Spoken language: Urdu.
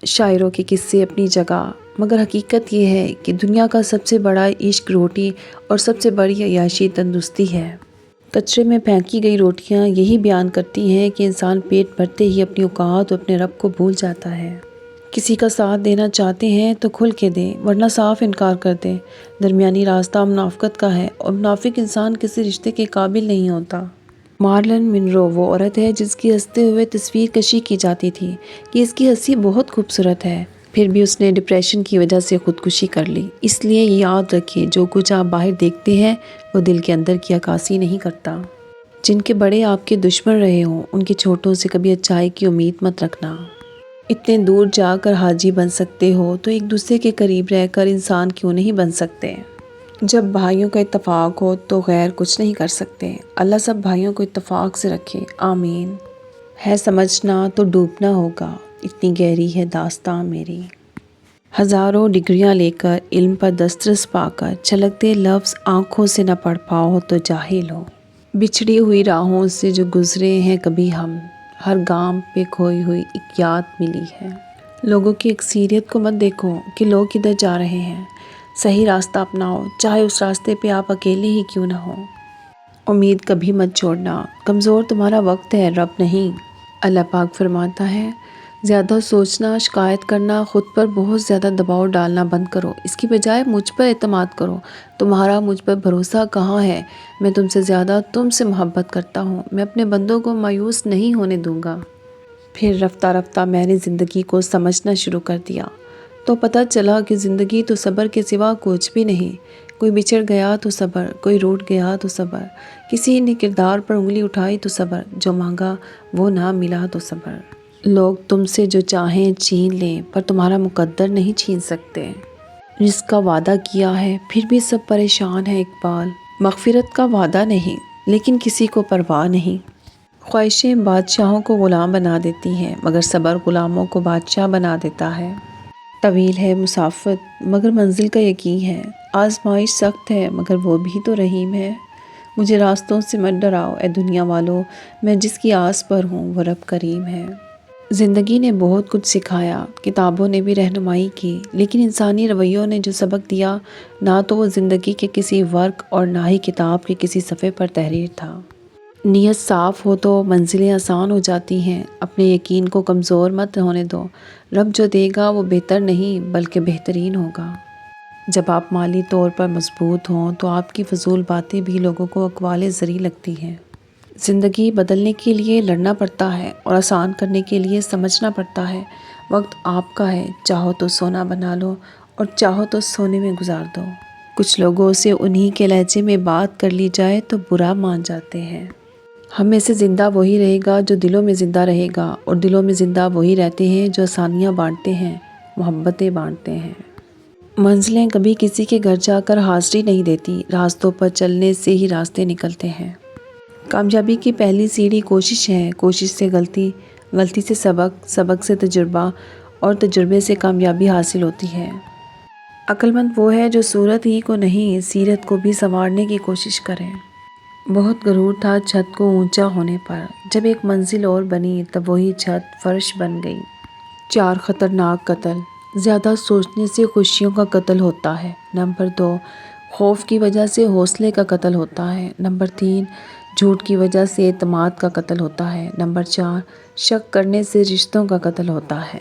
شاعروں کے قصے اپنی جگہ، مگر حقیقت یہ ہے کہ دنیا کا سب سے بڑا عشق روٹی اور سب سے بڑی عیاشی تندرستی ہے۔ کچرے میں پھینکی گئی روٹیاں یہی بیان کرتی ہیں کہ انسان پیٹ بھرتے ہی اپنی اوقات اور اپنے رب کو بھول جاتا ہے۔ کسی کا ساتھ دینا چاہتے ہیں تو کھل کے دیں، ورنہ صاف انکار کر دیں۔ درمیانی راستہ منافقت کا ہے، اور منافق انسان کسی رشتے کے قابل نہیں ہوتا۔ مارلن منرو وہ عورت ہے جس کی ہنستے ہوئے تصویر کشی کی جاتی تھی کہ اس کی ہنسی بہت خوبصورت ہے، پھر بھی اس نے ڈپریشن کی وجہ سے خودکشی کر لی۔ اس لیے یاد رکھیے، جو کچھ آپ باہر دیکھتے ہیں وہ دل کے اندر کی عکاسی نہیں کرتا۔ جن کے بڑے آپ کے دشمن رہے ہوں ان کے چھوٹوں سے کبھی اچھائی کی امید مت رکھنا۔ اتنے دور جا کر حاجی بن سکتے ہو تو ایک دوسرے کے قریب رہ کر انسان کیوں نہیں بن سکتے؟ جب بھائیوں کا اتفاق ہو تو غیر کچھ نہیں کر سکتے۔ اللہ سب بھائیوں کو اتفاق سے رکھے، آمین۔ ہے سمجھنا تو ڈوبنا ہوگا، اتنی گہری ہے داستاں میری۔ ہزاروں ڈگریاں لے کر، علم پر دسترس پا کر، چھلکتے لفظ آنکھوں سے نہ پڑھ پاؤ تو جاہل ہو۔ بچھڑی ہوئی راہوں سے جو گزرے ہیں کبھی ہم، ہر گام پہ کھوئی ہوئی ایک یاد ملی ہے۔ لوگوں کی اکثریت کو مت دیکھو کہ لوگ کدھر جا رہے ہیں، صحیح راستہ اپناؤ، چاہے اس راستے پہ آپ اکیلے ہی کیوں نہ ہو۔ امید کبھی مت چھوڑنا، کمزور تمہارا وقت ہے، رب نہیں۔ اللہ پاک فرماتا ہے، زیادہ سوچنا، شکایت کرنا، خود پر بہت زیادہ دباؤ ڈالنا بند کرو، اس کی بجائے مجھ پر اعتماد کرو۔ تمہارا مجھ پر بھروسہ کہاں ہے؟ میں تم سے زیادہ تم سے محبت کرتا ہوں، میں اپنے بندوں کو مایوس نہیں ہونے دوں گا۔ پھر رفتہ رفتہ میں نے زندگی کو سمجھنا شروع کر دیا، تو پتہ چلا کہ زندگی تو صبر کے سوا کچھ بھی نہیں۔ کوئی بچھڑ گیا تو صبر، کوئی روٹھ گیا تو صبر، کسی نے کردار پر انگلی اٹھائی تو صبر، جو مانگا وہ نہ ملا تو صبر۔ لوگ تم سے جو چاہیں چھین لیں پر تمہارا مقدر نہیں چھین سکتے۔ رزق کا وعدہ کیا ہے پھر بھی سب پریشان ہیں اقبال۔ مغفرت کا وعدہ نہیں لیکن کسی کو پرواہ نہیں۔ خواہشیں بادشاہوں کو غلام بنا دیتی ہیں مگر صبر غلاموں کو بادشاہ بنا دیتا ہے۔ طویل ہے مسافت مگر منزل کا یقین ہے، آزمائش سخت ہے مگر وہ بھی تو رحیم ہے۔ مجھے راستوں سے مت ڈراؤ اے دنیا والو، میں جس کی آس پر ہوں وہ رب کریم ہے۔ زندگی نے بہت کچھ سکھایا، کتابوں نے بھی رہنمائی کی، لیکن انسانی رویوں نے جو سبق دیا نہ تو وہ زندگی کے کسی ورق اور نہ ہی کتاب کے کسی صفحے پر تحریر تھا۔ نیت صاف ہو تو منزلیں آسان ہو جاتی ہیں، اپنے یقین کو کمزور مت ہونے دو، رب جو دے گا وہ بہتر نہیں بلکہ بہترین ہوگا۔ جب آپ مالی طور پر مضبوط ہوں تو آپ کی فضول باتیں بھی لوگوں کو اقوال زری لگتی ہیں۔ زندگی بدلنے کے لیے لڑنا پڑتا ہے اور آسان کرنے کے لیے سمجھنا پڑتا ہے۔ وقت آپ کا ہے، چاہو تو سونا بنا لو اور چاہو تو سونے میں گزار دو۔ کچھ لوگوں سے انہی کے لہجے میں بات کر لی جائے تو برا مان جاتے ہیں۔ ہم میں سے زندہ وہی رہے گا جو دلوں میں زندہ رہے گا، اور دلوں میں زندہ وہی رہتے ہیں جو آسانیاں بانٹتے ہیں، محبتیں بانٹتے ہیں۔ منزلیں کبھی کسی کے گھر جا کر حاضری نہیں دیتی، راستوں پر چلنے سے ہی راستے نکلتے ہیں۔ کامیابی کی پہلی سیڑھی کوشش ہے، کوشش سے غلطی، غلطی سے سبق، سبق سے تجربہ اور تجربے سے کامیابی حاصل ہوتی ہے۔ عقل مند وہ ہے جو صورت ہی کو نہیں سیرت کو بھی سنوارنے کی کوشش کرے۔ بہت غرور تھا چھت کو اونچا ہونے پر، جب ایک منزل اور بنی تب وہی چھت فرش بن گئی۔ 4 خطرناک قتل۔ زیادہ سوچنے سے خوشیوں کا قتل ہوتا ہے۔ نمبر 2، خوف کی وجہ سے حوصلے کا قتل ہوتا ہے۔ نمبر 3، جھوٹ کی وجہ سے اعتماد کا قتل ہوتا ہے۔ نمبر 4، شک کرنے سے رشتوں کا قتل ہوتا ہے۔